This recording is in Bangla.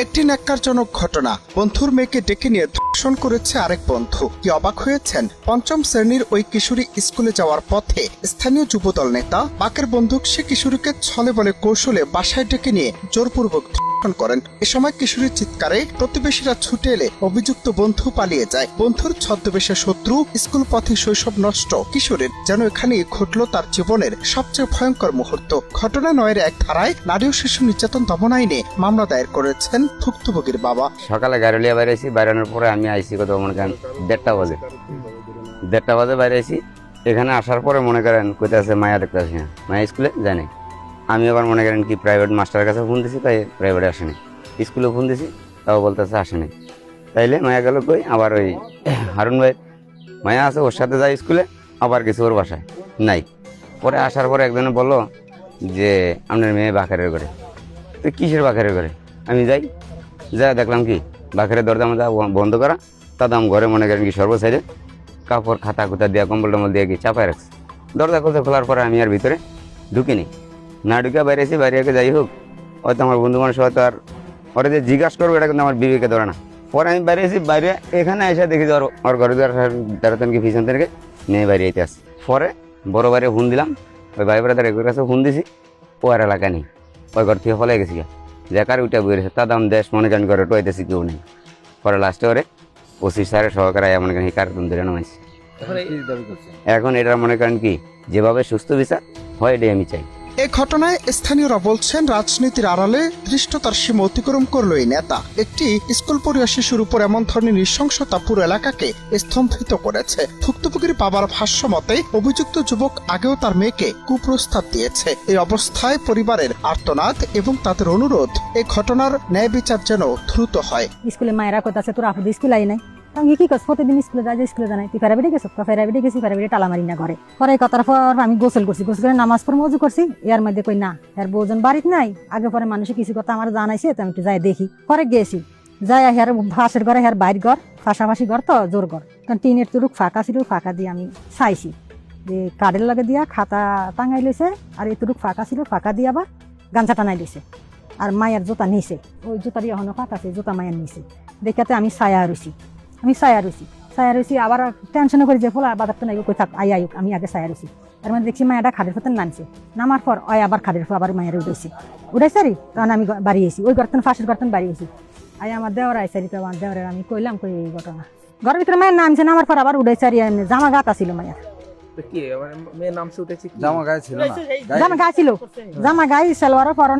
একটি ন্যাক্কারজনক ঘটনা, বন্ধুর মেয়েকে ডেকে নিয়ে ধর্ষণ করেছে আরেক বন্ধু। কি অবাক হয়েছেন? পঞ্চম শ্রেণীর ওই কিশোরী স্কুলে যাওয়ার পথে স্থানীয় যুবদল নেতা বাকের বন্দুক সে কিশোরীকে ছলে বলে কৌশলে বাসায় ডেকে নিয়ে জোরপূর্বক ধর্ষণ করেন। এ সময় কিশোরীর চিৎকারে প্রতিবেশীরা ছুটে এলে অভিযুক্ত বন্ধু পালিয়ে যায়। বন্ধুর ছদ্মবেশে শত্রু, স্কুল পথে শৈশব নষ্ট কিশোরীর, যেন এখানেই ঘটল তার জীবনের সবচেয়ে ভয়ঙ্কর মুহূর্ত। ঘটনা ৯-এর এক ধারায় নারী ও শিশু নির্যাতন দমন আইনে মামলা দায়ের করেছেন ভুক্তভোগীর বাবা। সকালে গাড়ি বাইরে আছি, বাইরানোর পরে আমি আইসি কত মনে করেন 1:30 বাজে বাইরে আইসি। এখানে আসার পরে মনে করেন কোথায় আছে মায়া দেখতে আসি না, মায়া স্কুলে জানি। আমি আবার মনে করেন কি প্রাইভেট মাস্টারের কাছে ফোন দিছি, তাই প্রাইভেটে আসেনি। স্কুলে ফোন দিছি, তাও বলতেছে আসেনি। তাইলে মায়া গেল কই, আবার ওই হারুন ভাই মায়া আছে, ওর সাথে যায় স্কুলে, আবার কিছু ওর বাসায় নাই। পরে আসার পরে একজনে বললো যে আপনার মেয়ে বাখারের করে। তো কিসের বাখারের করে? আমি যাই, যা দেখলাম কি বাখারের দরজা মধ্যে বন্ধ করা, তাদাম ঘরে মনে করেন কি সর্বসাইডে কাপড় খাতা খুতা দিয়ে কম্বল টম্বল দিয়ে কি চাপায় রাখছে। দরজা খোলার পরে আমি আর ভিতরে ঢুকিনি, না ঢুকে বাইরে এসে বাইরে যাই হোক, হয়তো আমার বন্ধু মানুষ হয়তো আর ওরা যে জিজ্ঞাসা করবো এটা কিন্তু আমার বিবেকে ধরে না। পরে আমি বাইরে এসে বাইরে এখানে এসে দেখি যে ওর ঘরে দাঁড়াতেন কি পিছন থেকে নিয়ে বাইরে যেতে আসে। পরে বড় বাইরে ফোন দিলাম, ওই ভাই ব্রাদার এগুলোর কাছে ফোন দিছি, ও আর এলাকা নেই, ওই ঘর থেকে ফলে গেছি দেখার ওইটা বেরিয়েছে। তা দাম দেশ মনে করেন করে টোয়াইতেছি কেউ নেই। পরে লাস্টে ওরে ওসি স্যারের সহকারে মনে করেন কার্টুন ধরে নামাইছি। এখন এটা মনে করেন কি যেভাবে সুস্থ বিচার হয় এটাই আমি চাই। এ ঘটনায় স্থানীয়রা বলছেন, রাজনীতির আড়ালে ধৃষ্টতার সীমা অতিক্রম করল এই নেতা। একটি স্কুল পড়ুয়া শিশুর উপর এমন ধরনের নৃশংসতা পুরো এলাকাকে স্তম্ভিত করেছে। ভুক্তভোগীর বাবার ভাষ্য মতে অভিযুক্ত যুবক আগেও তার মেয়েকে কুপ্রস্তাব দিয়েছে। এই অবস্থায় পরিবারের আর্তনাদ এবং তাদের অনুরোধ এই ঘটনার ন্যায় বিচার যেন দ্রুত হয়। স্কুলে মায়েরা কোথাছে তোর আপু স্কুল আই নাই, আমি কি করছি প্রতিদিন স্কুলে যাই, স্কুলে জানাই তুই ফেরাবিটে গেছো, ফেরাবিটে গেছি, ফেরাবিটে টালা মারি না ঘরে। পরে কথার পর আমি গোসল করছি, গোসল করে নামাজ পড়ে মজু করছি। এর মধ্যে কই না এর বউজন বাড়িতে নাই। আগে পরে মানুষে কিছু কথা আমার জানাইছে, তো আমি একটু যাই দেখি। পরে গেছি, যাই হের ফাঁসের ঘরে, হের বাইর ঘর, পাশাপাশি ঘর তো জোর ঘর, কারণ টিনের তুরুক ফাঁকা ছিল, ফাঁকা দিয়ে আমি চাইছি যে কাঠের লাগে দিয়া খাতা টাঙাই লইছে, আর এতুটুক ফাঁকা ছিল, ফাঁকা দিয়ে আবার গাঞ্চা টানাই লইছে। আর মায়ের জুতা নিছে, ওই জুতারই এখনো ফাঁকা আছে, জুতা মায়ের নিছে। দেখাতে আমি ছায়া রয়েছি, আবার টেনশনে করে যে ফোলা বাজার তো নাই, কই থাক আই আয়ুক, আমি আগে ছায়া রয়েছি। তার মানে দেখছি মায়েরা খাদের ফেতেন নামছে, নামার পর ওই আবার খাদের ফো আবার মায়ের উঠাইছে রে। তখন আমি বাড়ি এসি, ওই গর্তন ফাঁসের গর্তন বাড়ি এসি। আই আমার দেওয়ার আইসারি, তো আমার দেওয়ারের আমি কইলাম কই এই ঘটনা। ঘরের ভিতরে মায়ের নামছে, নামার পর আবার উঠাইছে, জামা গাতা ছিল মায়ের, জামা গায়ে ছিল, জামা গায়ে সালোয়ারের পরন